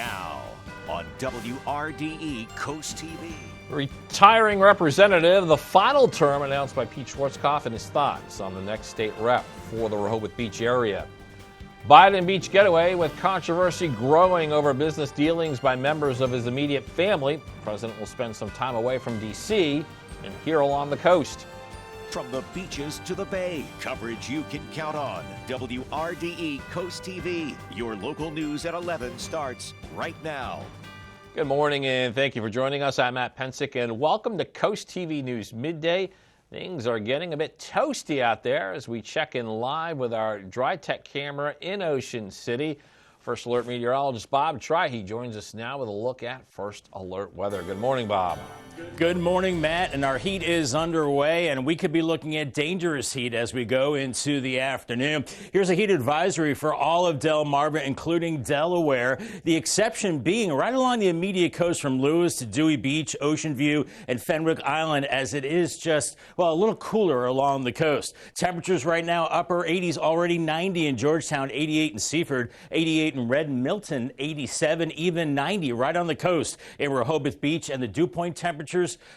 now on WRDE Coast TV. Retiring representative, the final term announced by Pete Schwarzkopf and his thoughts on the next state rep for the Rehoboth Beach area. Biden beach getaway with controversy growing over business dealings by members of his immediate family. The president will spend some time away from D.C. and here along the coast. From the beaches to the bay, coverage you can count on. WRDE Coast TV. Your local news at 11 starts right now. Good morning and thank you for joining us. I'm Matt Pensick and welcome to Coast TV News Midday. Things are getting a bit toasty out there as we check in live with our dry tech camera in Ocean City. First Alert meteorologist Bob Trihey joins us now with a look at First Alert weather. Good morning, Bob. Good morning, Matt, and our heat is underway, and we could be looking at dangerous heat as we go into the afternoon. Here's a heat advisory for all of Delmarva, including Delaware. The exception being right along the immediate coast from Lewis to Dewey Beach, Ocean View, and Fenwick Island, as it is just, well, a little cooler along the coast. Temperatures right now, upper 80s, already 90 in Georgetown, 88 in Seaford, 88 in Red Milton, 87, even 90 right on the coast in Rehoboth Beach, and the dew point temperatures,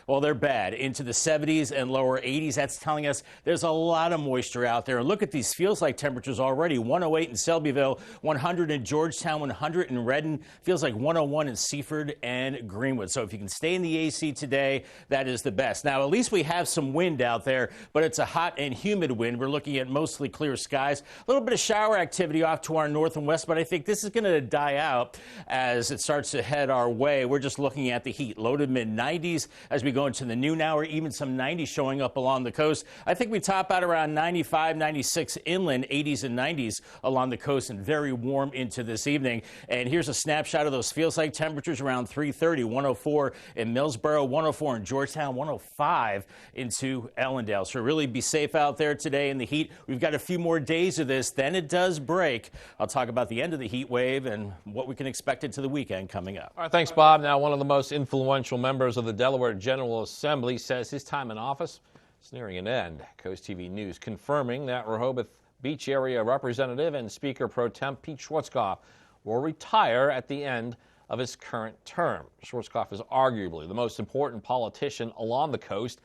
well, they're bad, into the 70s and lower 80s. That's telling us there's a lot of moisture out there. And look at these feels like temperatures already. 108 in Selbyville, 100 in Georgetown, 100 in Redden. Feels like 101 in Seaford and Greenwood. So if you can stay in the AC today, that is the best. Now, at least we have some wind out there, but it's a hot and humid wind. We're looking at mostly clear skies. A little bit of shower activity off to our north and west, but I think this is going to die out as it starts to head our way. We're just looking at the heat. Low to mid-90s as we go into the noon hour, even some 90s showing up along the coast. I think we top out around 95, 96 inland, 80s and 90s along the coast, and very warm into this evening. And here's a snapshot of those feels like temperatures around 330, 104 in Millsboro, 104 in Georgetown, 105 into Ellendale. So really be safe out there today in the heat. We've got a few more days of this, then it does break. I'll talk about the end of the heat wave and what we can expect into the weekend coming up. All right, thanks, Bob. Now, one of the most influential members of the Delaware General Assembly says his time in office is nearing an end. Coast TV News confirming that Rehoboth Beach Area Representative and Speaker Pro Tem Pete Schwarzkopf will retire at the end of his current term. Schwarzkopf is arguably the most important politician along the coast.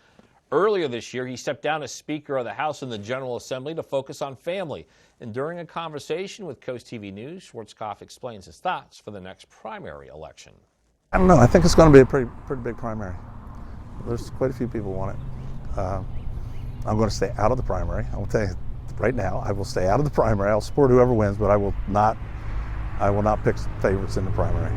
Earlier this year, he stepped down as Speaker of the House in the General Assembly to focus on family. And during a conversation with Coast TV News, Schwarzkopf explains his thoughts for the next primary election. I don't know. I think it's going to be a pretty big primary. There's quite a few people want it. I'm going to stay out of the primary. I will tell you right now, I will stay out of the primary. I'll support whoever wins, but I will not pick favorites in the primary.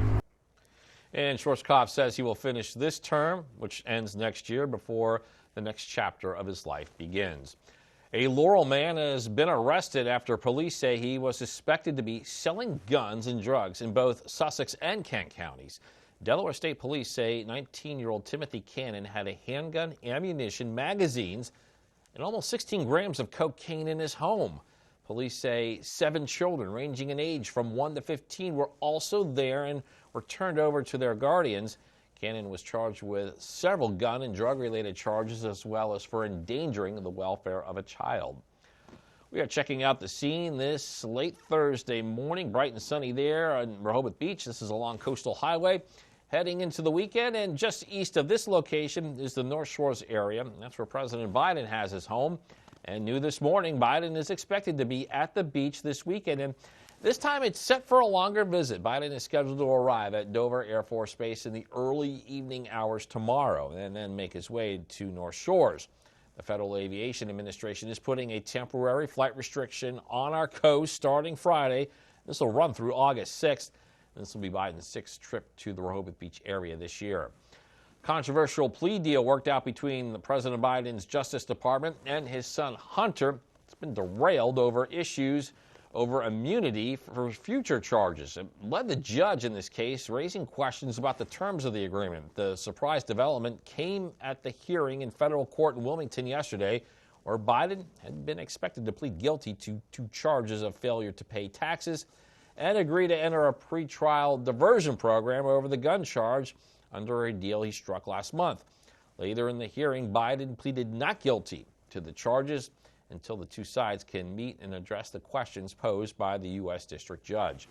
And Schwarzkopf says he will finish this term, which ends next year, before the next chapter of his life begins. A Laurel man has been arrested after police say he was suspected to be selling guns and drugs in both Sussex and Kent counties. Delaware State Police say 19-year-old Timothy Cannon had a handgun, ammunition, magazines, and almost 16 grams of cocaine in his home. Police say 7 children ranging in age from 1 to 15 were also there and were turned over to their guardians. Cannon was charged with several gun and drug-related charges, as well as for endangering the welfare of a child. We are checking out the scene this late Thursday morning. Bright and sunny there on Rehoboth Beach. This is along Coastal Highway. Heading into the weekend, and just east of this location is the North Shores area. That's where President Biden has his home. And new this morning, Biden is expected to be at the beach this weekend. And this time it's set for a longer visit. Biden is scheduled to arrive at Dover Air Force Base in the early evening hours tomorrow and then make his way to North Shores. The Federal Aviation Administration is putting a temporary flight restriction on our coast starting Friday. This will run through August 6th. This will be Biden's 6th trip to the Rehoboth Beach area this year. Controversial plea deal worked out between President Biden's Justice Department and his son Hunter. It's been derailed over issues over immunity for future charges. It led the judge in this case raising questions about the terms of the agreement. The surprise development came at the hearing in federal court in Wilmington yesterday, where Biden had been expected to plead guilty to 2 charges of failure to pay taxes and agree to enter a pretrial diversion program over the gun charge under a deal he struck last month. Later in the hearing, Biden pleaded not guilty to the charges until the two sides can meet and address the questions posed by the U.S. District Judge.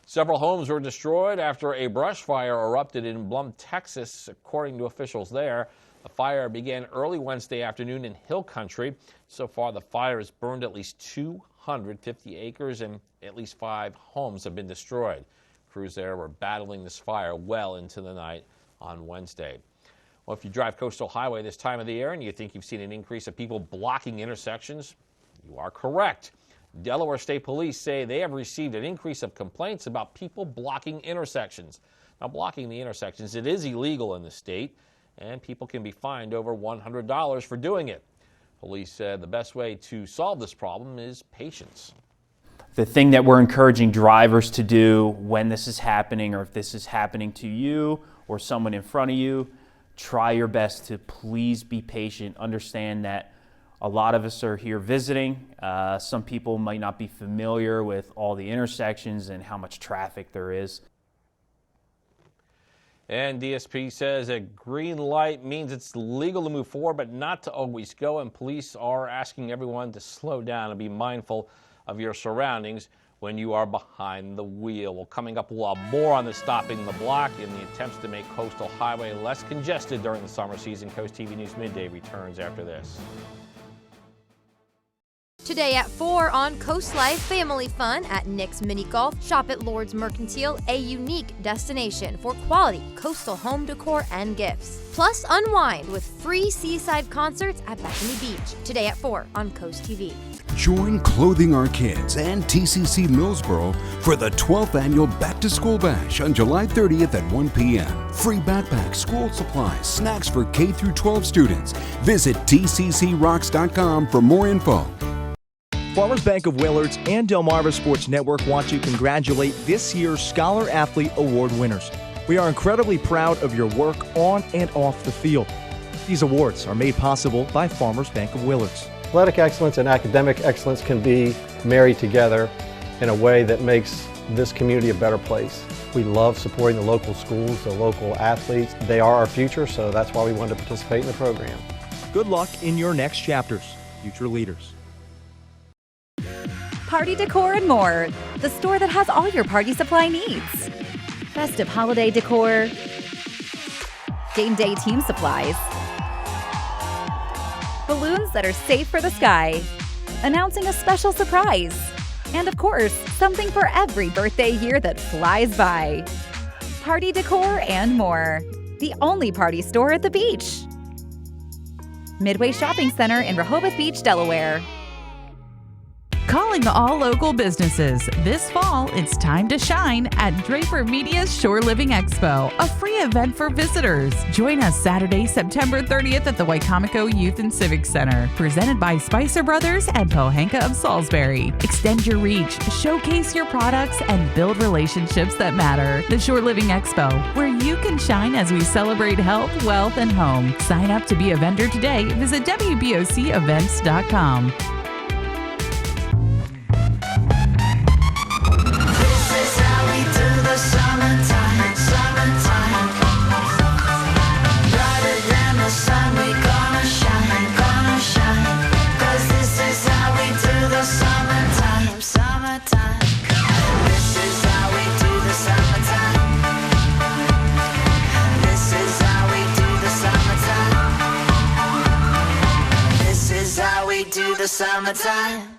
Several homes were destroyed after a brush fire erupted in Blum, Texas, according to officials there. The fire began early Wednesday afternoon in Hill Country. So far, the fire has burned at least 250 acres and at least 5 homes have been destroyed. Crews there were battling this fire well into the night on Wednesday. Well, if you drive Coastal Highway this time of the year and you think you've seen an increase of people blocking intersections, you are correct. Delaware State Police say they have received an increase of complaints about people blocking intersections. Now, blocking the intersections, it is illegal in the state, and people can be fined over $100 for doing it. Police said the best way to solve this problem is patience. The thing that we're encouraging drivers to do when this is happening, or if this is happening to you or someone in front of you, try your best to please be patient. Understand that a lot of us are here visiting. Some people might not be familiar with all the intersections and how much traffic there is. And DSP says a green light means it's legal to move forward, but not to always go. And police are asking everyone to slow down and be mindful of your surroundings when you are behind the wheel. Well, coming up, we'll have more on the stopping the block in the attempts to make Coastal Highway less congested during the summer season. Coast TV News Midday returns after this. Today at 4 on Coast Life, family fun at Nick's Mini Golf. Shop at Lord's Mercantile, a unique destination for quality coastal home decor and gifts. Plus, unwind with free seaside concerts at Bethany Beach. Today at 4 on Coast TV. Join Clothing Our Kids and TCC Millsboro for the 12th annual Back to School Bash on July 30th at 1 p.m. Free backpacks, school supplies, snacks for K through 12 students. Visit tccrocks.com for more info. Farmers Bank of Willards and Delmarva Sports Network want to congratulate this year's Scholar Athlete Award winners. We are incredibly proud of your work on and off the field. These awards are made possible by Farmers Bank of Willards. Athletic excellence and academic excellence can be married together in a way that makes this community a better place. We love supporting the local schools, the local athletes. They are our future, so that's why we wanted to participate in the program. Good luck in your next chapters, future leaders. Party decor and more. The store that has all your party supply needs. Festive holiday decor, game day team supplies, balloons that are safe for the sky, announcing a special surprise, and of course, something for every birthday here that flies by. Party decor and more. The only party store at the beach. Midway Shopping Center in Rehoboth Beach, Delaware. Calling all local businesses. This fall, it's time to shine at Draper Media's Shore Living Expo, a free event for visitors. Join us Saturday, September 30th at the Wicomico Youth and Civic Center, presented by Spicer Brothers and Pohanka of Salisbury. Extend your reach, showcase your products, and build relationships that matter. The Shore Living Expo, where you can shine as we celebrate health, wealth, and home. Sign up to be a vendor today. Visit WBOCEvents.com. Summertime.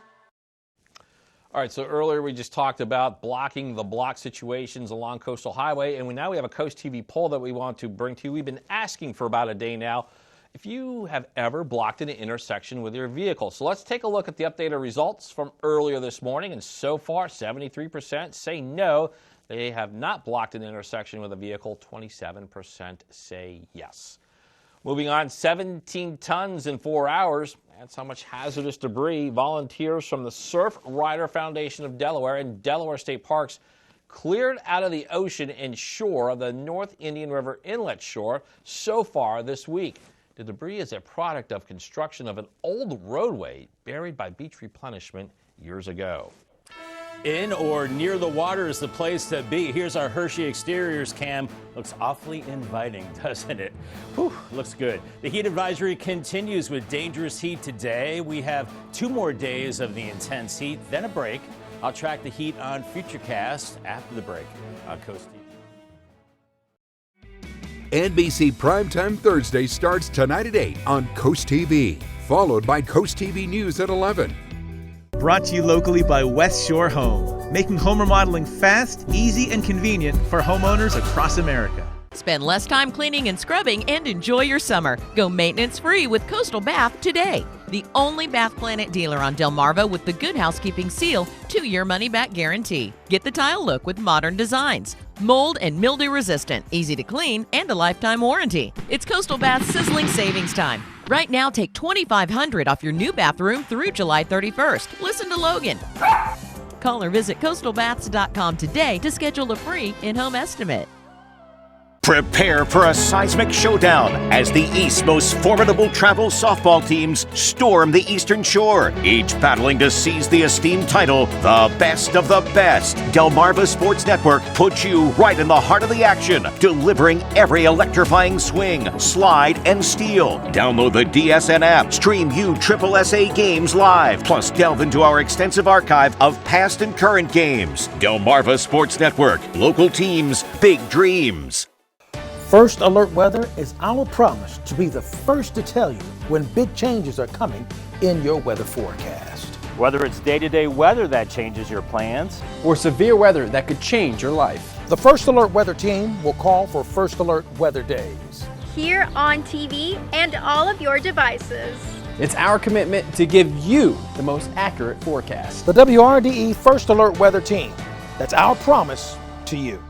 All right, so earlier we just talked about blocking the block situations along Coastal Highway, and now we have a Coast TV poll that we want to bring to you. We've been asking for about a day now if you have ever blocked an intersection with your vehicle. So let's take a look at the updated results from earlier this morning, and so far 73% say no, they have not blocked an intersection with a vehicle. 27% say yes. Moving on, 17 tons in 4 hours. That's how much hazardous debris volunteers from the Surf Rider Foundation of Delaware and Delaware State Parks cleared out of the ocean and shore of the North Indian River Inlet shore so far this week. The debris is a product of construction of an old roadway buried by beach replenishment years ago. In or near the water is the place to be. Here's our Hershey exteriors cam. Looks awfully inviting, doesn't it? Whew, looks good. The heat advisory continues with dangerous heat today. We have 2 more days of the intense heat, then a break. I'll track the heat on Futurecast after the break on Coast TV. NBC Primetime Thursday starts tonight at 8 on Coast TV, followed by Coast TV News at 11. Brought to you locally by West Shore Home, making home remodeling fast, easy, and convenient for homeowners across America. Spend less time cleaning and scrubbing and enjoy your summer. Go maintenance-free with Coastal Bath today. The only Bath Planet dealer on Delmarva with the Good Housekeeping Seal 2-year money-back guarantee. Get the tile look with modern designs. Mold and mildew resistant, easy to clean, and a lifetime warranty. It's Coastal Bath's sizzling savings time. Right now, take $2,500 off your new bathroom through July 31st. Listen to Logan. Call or visit coastalbaths.com today to schedule a free in-home estimate. Prepare for a seismic showdown as the East's most formidable travel softball teams storm the Eastern Shore, each battling to seize the esteemed title, the best of the best. Delmarva Sports Network puts you right in the heart of the action, delivering every electrifying swing, slide, and steal. Download the DSN app, stream USSSA games live, plus delve into our extensive archive of past and current games. Delmarva Sports Network, local teams, big dreams. First Alert Weather is our promise to be the first to tell you when big changes are coming in your weather forecast. Whether it's day-to-day weather that changes your plans, or severe weather that could change your life, the First Alert Weather team will call for First Alert Weather Days. Here on TV and all of your devices. It's our commitment to give you the most accurate forecast. The WRDE First Alert Weather team. That's our promise to you.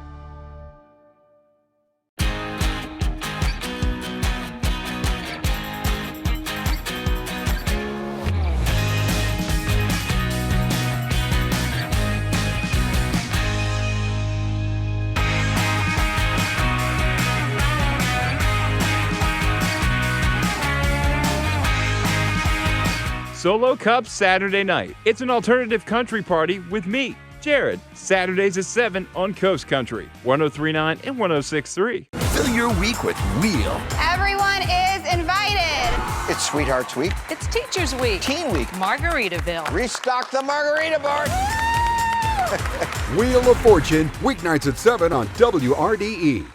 Solo Cup Saturday night. It's an alternative country party with me, Jared. Saturdays at 7 on Coast Country, 103.9 and 106.3. Fill your week with Wheel. Everyone is invited. It's Sweethearts Week. It's Teachers Week. Teen Week. Margaritaville. Restock the margarita bar. Wheel of Fortune, weeknights at 7 on WRDE.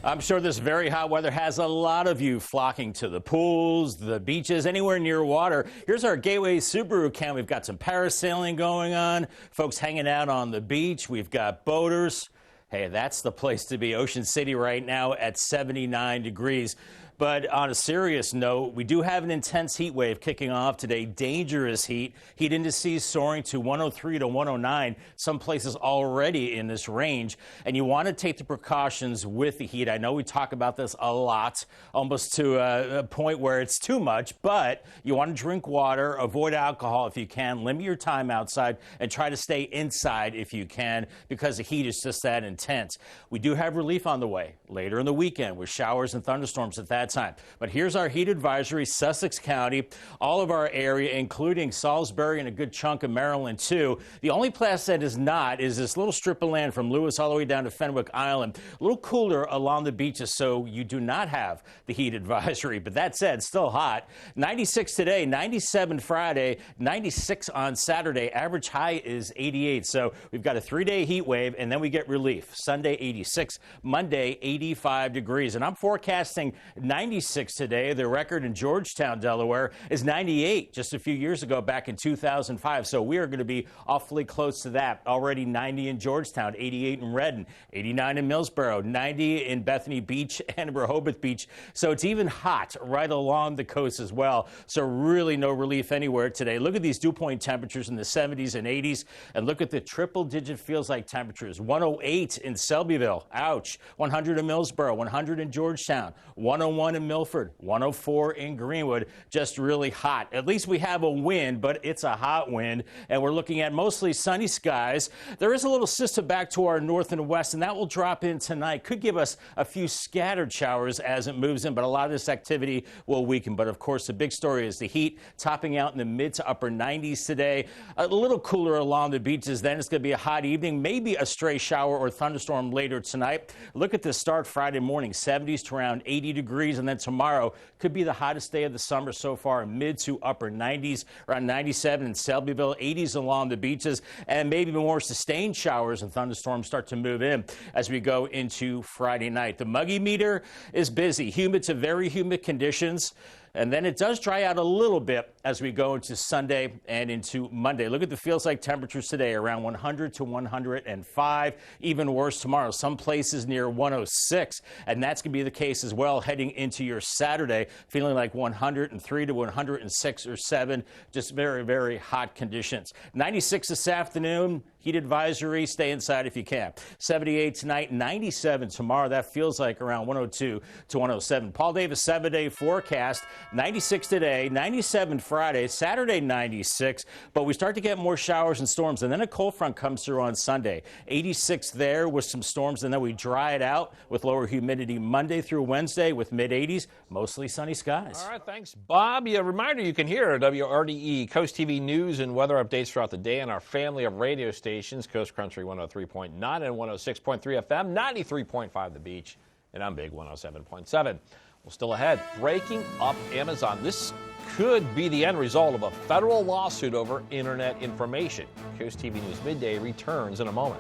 I'm sure this very hot weather has a lot of you flocking to the pools, the beaches, anywhere near water. Here's our Gateway Subaru account. We've got some parasailing going on, folks hanging out on the beach. We've got boaters. Hey, that's the place to be. Ocean City right now at 79 degrees. But on a serious note, we do have an intense heat wave kicking off today. Dangerous heat. Heat indices soaring to 103 to 109. Some places already in this range. And you want to take the precautions with the heat. I know we talk about this a lot, almost to a point where it's too much. But you want to drink water, avoid alcohol if you can, limit your time outside, and try to stay inside if you can, because the heat is just that intense. We do have relief on the way later in the weekend with showers and thunderstorms at that time. But here's our heat advisory. Sussex County, all of our area, including Salisbury and a good chunk of Maryland, too. The only place that is not is this little strip of land from Lewis all the way down to Fenwick Island. A little cooler along the beaches, so you do not have the heat advisory. But that said, still hot. 96 today, 97 Friday, 96 on Saturday. Average high is 88. So we've got a 3-day heat wave, and then we get relief. Sunday, 86. Monday, 85 degrees. And I'm forecasting 96 today. The record in Georgetown, Delaware is 98 just a few years ago, back in 2005. So we are going to be awfully close to that. Already 90 in Georgetown, 88 in Redden, 89 in Millsboro, 90 in Bethany Beach and Rehoboth Beach. So it's even hot right along the coast as well. So really no relief anywhere today. Look at these dew point temperatures in the 70s and 80s. And look at the triple-digit feels-like temperatures. 108 in Selbyville. Ouch. 100 in Millsboro, 100 in Georgetown, 101 in Milford, 104 in Greenwood. Just really hot. At least we have a wind, but it's a hot wind, and we're looking at mostly sunny skies. There is a little system back to our north and west, and that will drop in tonight. Could give us a few scattered showers as it moves in, but a lot of this activity will weaken. But of course, the big story is the heat topping out in the mid to upper 90s today. A little cooler along the beaches. Then it's going to be a hot evening, maybe a stray shower or thunderstorm later tonight. Look at the start Friday morning, 70s to around 80 degrees. 30s, and then tomorrow could be the hottest day of the summer so far, mid to upper 90s, around 97 in Selbyville, 80s along the beaches, and maybe more sustained showers and thunderstorms start to move in as we go into Friday night. The muggy meter is busy, humid to very humid conditions. And then it does dry out a little bit as we go into Sunday and into Monday. Look at the feels like temperatures today, around 100 to 105. Even worse tomorrow, some places near 106. And that's going to be the case as well heading into your Saturday, feeling like 103 to 106 or 7. Just very, very hot conditions. 96 this afternoon. Heat advisory. Stay inside if you can. 78 tonight, 97 tomorrow. That feels like around 102 to 107. Paul Davis 7-day forecast. 96 today, 97 Friday, Saturday 96, but we start to get more showers and storms, and then a cold front comes through on Sunday. 86 there with some storms, and then we dry it out with lower humidity Monday through Wednesday with mid-80s, mostly sunny skies. All right, thanks, Bob. A reminder, you can hear WRDE Coast TV news and weather updates throughout the day on our family of radio stations, Coast Country 103.9 and 106.3 FM, 93.5 The Beach, and I'm Big 107.7. Well, still ahead, breaking up Amazon. This could be the end result of a federal lawsuit over internet information. Coast TV News Midday returns in a moment.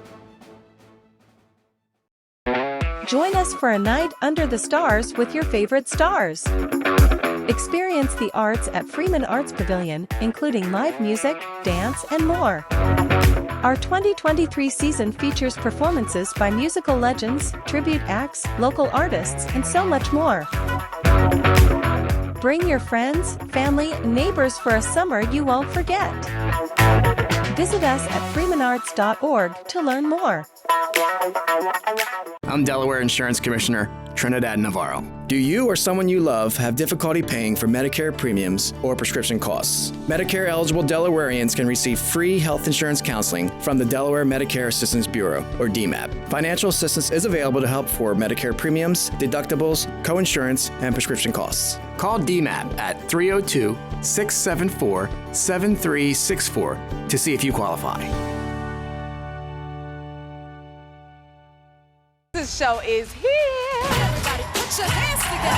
Join us for a night under the stars with your favorite stars. Experience the arts at Freeman Arts Pavilion, including live music, dance, and more. Our 2023 season features performances by musical legends, tribute acts, local artists, and so much more. Bring your friends, family, and neighbors for a summer you won't forget. Visit us at freemanarts.org to learn more. I'm Delaware Insurance Commissioner Trinidad Navarro. Do you or someone you love have difficulty paying for Medicare premiums or prescription costs? Medicare-eligible Delawareans can receive free health insurance counseling from the Delaware Medicare Assistance Bureau, or DMAB. Financial assistance is available to help for Medicare premiums, deductibles, coinsurance, and prescription costs. Call DMAB at 302-674-7364 to see if you qualify. This show is here. Everybody put your hands together.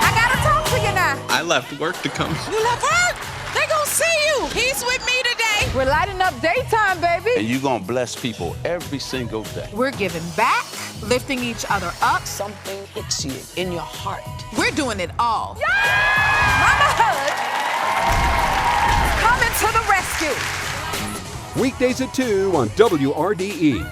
I gotta talk to you now. I left work to come. You left work? They gonna see you. He's with me today. We're lighting up daytime, baby. And you're gonna bless people every single day. We're giving back, lifting each other up. Something hits you in your heart. We're doing it all. Yeah! Mama Hood, coming to the rescue. Weekdays at 2 on WRDE.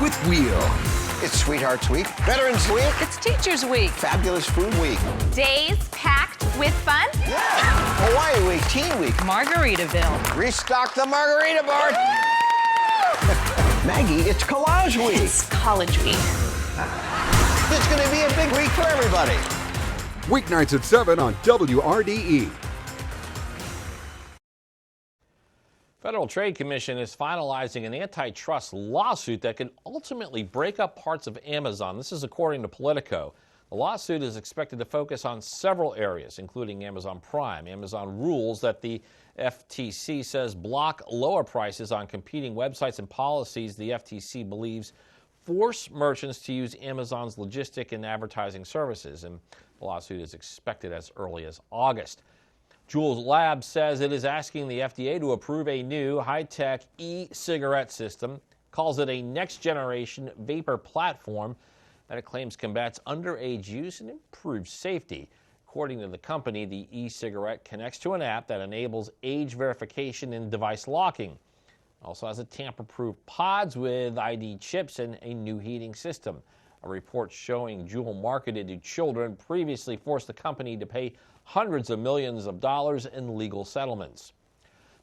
With Wheel. It's Sweethearts Week, Veterans Week. It's Teachers Week. Fabulous Food Week. Days packed with fun. Yeah. Hawaii Week, Teen Week. Margaritaville. Restock the margarita bar. Maggie, it's Collage Week. It's College Week. It's going to be a big week for everybody. Weeknights at 7 on WRDE. Federal Trade Commission is finalizing an antitrust lawsuit that could ultimately break up parts of Amazon. This is according to Politico. The lawsuit is expected to focus on several areas, including Amazon Prime. Amazon rules that the FTC says block lower prices on competing websites and policies the FTC believes force merchants to use Amazon's logistic and advertising services. And the lawsuit is expected as early as August. Juul Labs says it is asking the FDA to approve a new high-tech e-cigarette system, calls it a next-generation vapor platform that it claims combats underage use and improves safety. According to the company, the e-cigarette connects to an app that enables age verification and device locking. It also has a tamper-proof pods with ID chips and a new heating system. A report showing Juul marketed to children previously forced the company to pay hundreds of millions of dollars in legal settlements.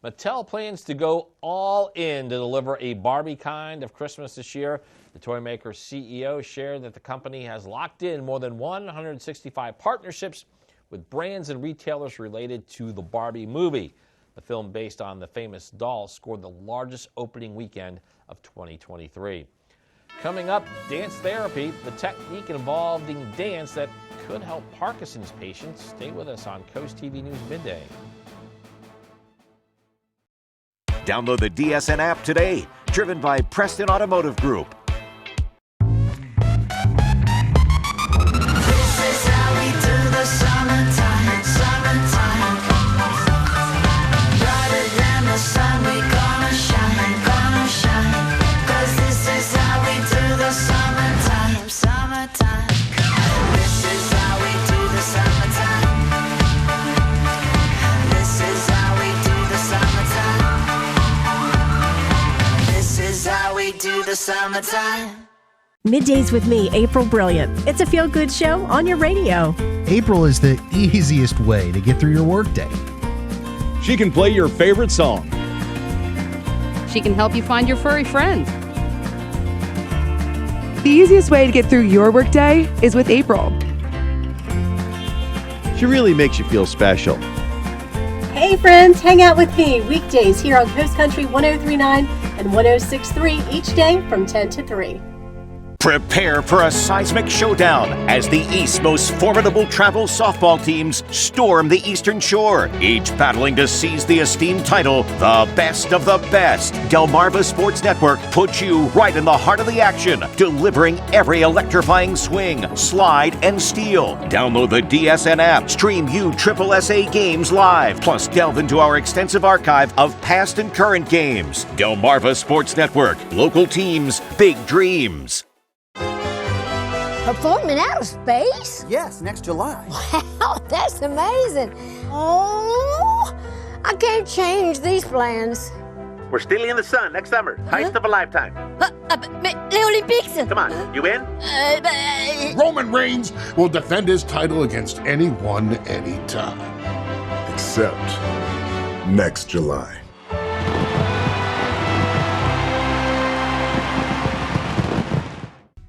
Mattel plans to go all in to deliver a Barbie kind of Christmas this year. The toy maker's CEO shared that the company has locked in more than 165 partnerships with brands and retailers related to the Barbie movie. The film, based on the famous doll, scored the largest opening weekend of 2023. Coming up, dance therapy, the technique involving dance that could help Parkinson's patients. Stay with us on Coast TV News Midday. Download the DSN app today, driven by Preston Automotive Group. Summertime. Middays with me, April Brilliant. It's a feel-good show on your radio. April is the easiest way to get through your workday. She can play your favorite song. She can help you find your furry friend. The easiest way to get through your workday is with April. She really makes you feel special. Hey friends, hang out with me weekdays here on Coast Country 103.9 and 106.3 each day from 10 to 3. Prepare for a seismic showdown as the East's most formidable travel softball teams storm the Eastern Shore, each battling to seize the esteemed title, the best of the best. Delmarva Sports Network puts you right in the heart of the action, delivering every electrifying swing, slide, and steal. Download the DSN app, stream USSSA games live, plus delve into our extensive archive of past and current games. Delmarva Sports Network, local teams, big dreams. Performing out of space? Yes, next July. Wow, that's amazing. Oh, I can't change these plans. We're stealing in the sun next summer. Heist of a lifetime. The Olympics. Come on, you in? Roman Reigns will defend his title against anyone, anytime. Except next July.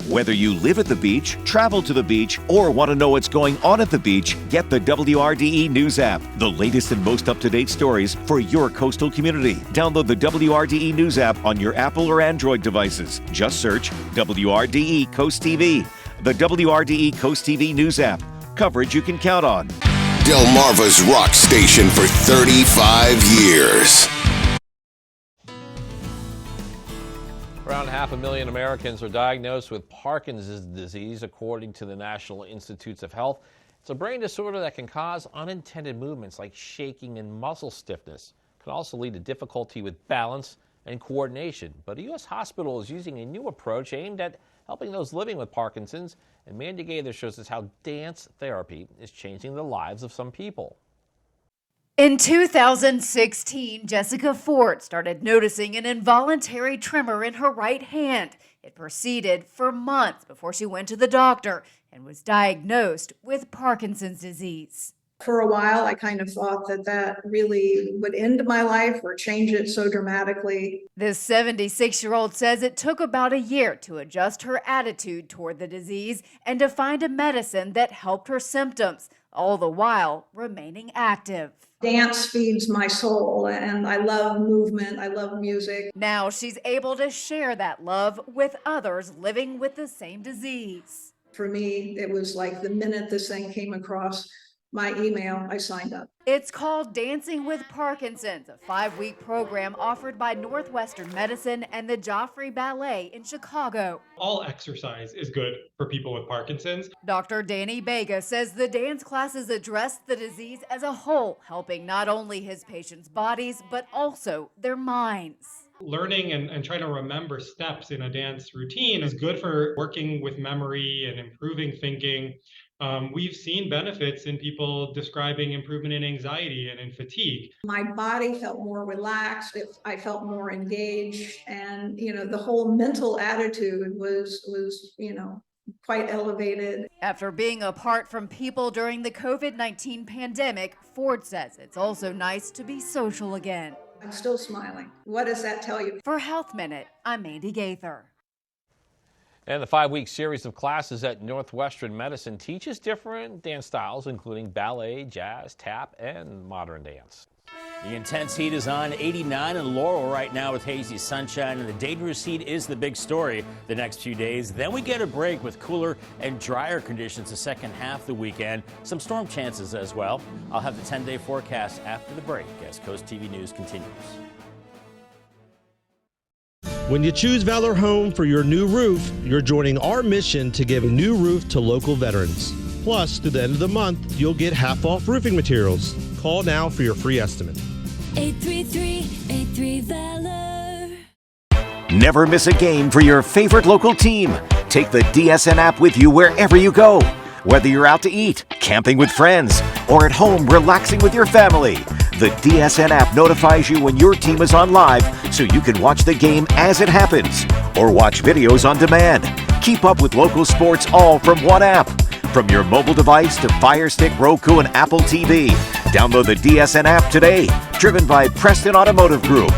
Whether you live at the beach, travel to the beach, or want to know what's going on at the beach, get the WRDE News app. The latest and most up-to-date stories for your coastal community. Download the WRDE News app on your Apple or Android devices. Just search WRDE Coast TV. The WRDE Coast TV News app. Coverage you can count on. Delmarva's rock station for 35 years. Around 500,000 Americans are diagnosed with Parkinson's disease, according to the National Institutes of Health. It's a brain disorder that can cause unintended movements like shaking and muscle stiffness. It can also lead to difficulty with balance and coordination. But a U.S. hospital is using a new approach aimed at helping those living with Parkinson's. And Mandy Gaither shows us how dance therapy is changing the lives of some people. In 2016, Jessica Ford started noticing an involuntary tremor in her right hand. It proceeded for months before she went to the doctor and was diagnosed with Parkinson's disease. For a while, I kind of thought that really would end my life or change it so dramatically. This 76-year-old says it took about a year to adjust her attitude toward the disease and to find a medicine that helped her symptoms, all the while remaining active. Dance feeds my soul, and I love movement. I love music. Now she's able to share that love with others living with the same disease. For me, it was like the minute this thing came across my email, I signed up. It's called Dancing with Parkinson's, a 5-week program offered by Northwestern Medicine and the Joffrey Ballet in Chicago. All exercise is good for people with Parkinson's. Dr. Danny Bega says the dance classes address the disease as a whole, helping not only his patients' bodies, but also their minds. Learning and trying to remember steps in a dance routine is good for working with memory and improving thinking. We've seen benefits in people describing improvement in anxiety and in fatigue. My body felt more relaxed. I felt more engaged, and the whole mental attitude was quite elevated. After being apart from people during the COVID-19 pandemic, Ford says it's also nice to be social again. I'm still smiling. What does that tell you? For Health Minute, I'm Mandy Gaither. And the 5-week series of classes at Northwestern Medicine teaches different dance styles, including ballet, jazz, tap, and modern dance. The intense heat is on. 89 in Laurel right now with hazy sunshine, and the dangerous heat is the big story the next few days. Then we get a break with cooler and drier conditions the second half of the weekend. Some storm chances as well. I'll have the 10-day forecast after the break as Coast TV News continues. When you choose Valor Home for your new roof, you're joining our mission to give a new roof to local veterans. Plus, through the end of the month, you'll get half off roofing materials. Call now for your free estimate. 833-83-VALOR. Never miss a game for your favorite local team. Take the DSN app with you wherever you go. Whether you're out to eat, camping with friends, or at home relaxing with your family, the DSN app notifies you when your team is on live so you can watch the game as it happens or watch videos on demand. Keep up with local sports all from one app. From your mobile device to Fire Stick, Roku, and Apple TV. Download the DSN app today. Driven by Preston Automotive Group.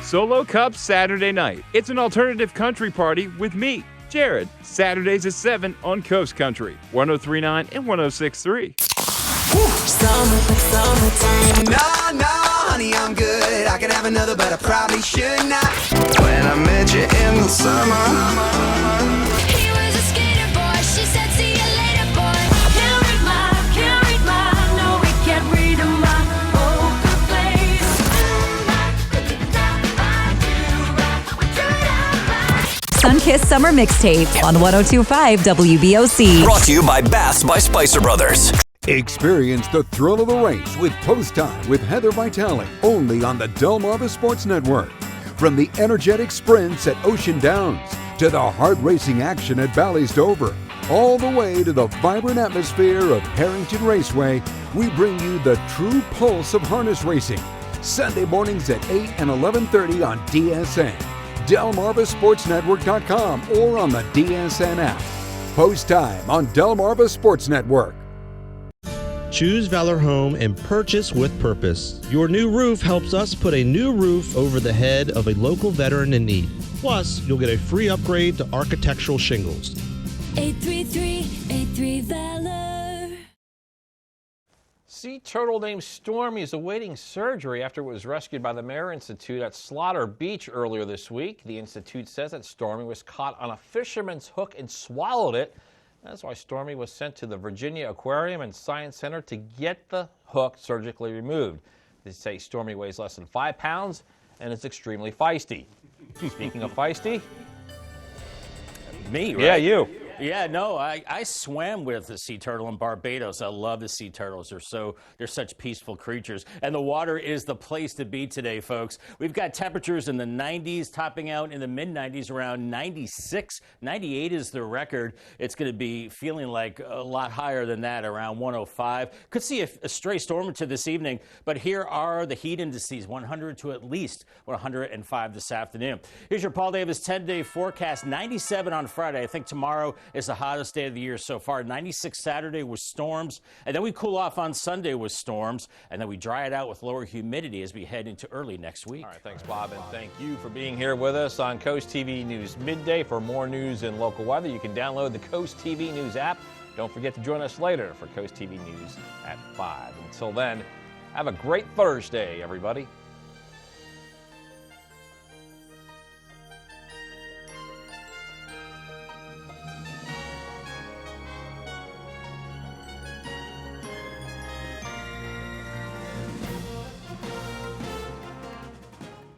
Solo Cup Saturday night. It's an alternative country party with me, Jared. Saturdays at 7 on Coast Country, 103.9 and 106.3. No, honey, I'm good. I could have another, but I probably should not. When I met you in the summer. He was a skater boy. She said, see you later, boy. Can't read my, no, we can't read my poker face. Sunkissed Summer Mixtape on 102.5 WBOC. Brought to you by Baths by Spicer Brothers. Experience the thrill of the race with Post Time with Heather Vitale, only on the Delmarva Sports Network. From the energetic sprints at Ocean Downs to the hard racing action at Bally's Dover, all the way to the vibrant atmosphere of Harrington Raceway, we bring you the true pulse of harness racing. Sunday mornings at 8 and 11:30 on DSN, DelmarvaSportsNetwork.com, or on the DSN app. Post Time on Delmarva Sports Network. Choose Valor Home and purchase with purpose. Your new roof helps us put a new roof over the head of a local veteran in need. Plus, you'll get a free upgrade to architectural shingles. 833-83-VALOR. Sea turtle named Stormy is awaiting surgery after it was rescued by the Mare Institute at Slaughter Beach earlier this week. The Institute says that Stormy was caught on a fisherman's hook and swallowed it. That's why Stormy was sent to the Virginia Aquarium and Science Center to get the hook surgically removed. They say Stormy weighs less than 5 pounds and is extremely feisty. Speaking of feisty, Me, right? Yeah, you. Yeah, no, I swam with the sea turtle in Barbados. I love the sea turtles. They're such peaceful creatures. And the water is the place to be today, folks. We've got temperatures in the 90s, topping out in the mid-90s, around 96. 98 is the record. It's going to be feeling like a lot higher than that, around 105. Could see a stray storm or two this evening, but here are the heat indices, 100 to at least 105 this afternoon. Here's your Paul Davis 10-day forecast, 97 on Friday. I think tomorrow is the hottest day of the year so far. 96 Saturday with storms, and then we cool off on Sunday with storms, and then we dry it out with lower humidity as we head into early next week. All right, thanks, Bob, and thank you for being here with us on Coast TV News Midday. For more news and local weather, you can download the Coast TV News app. Don't forget to join us later for Coast TV News at 5. Until then, have a great Thursday, everybody.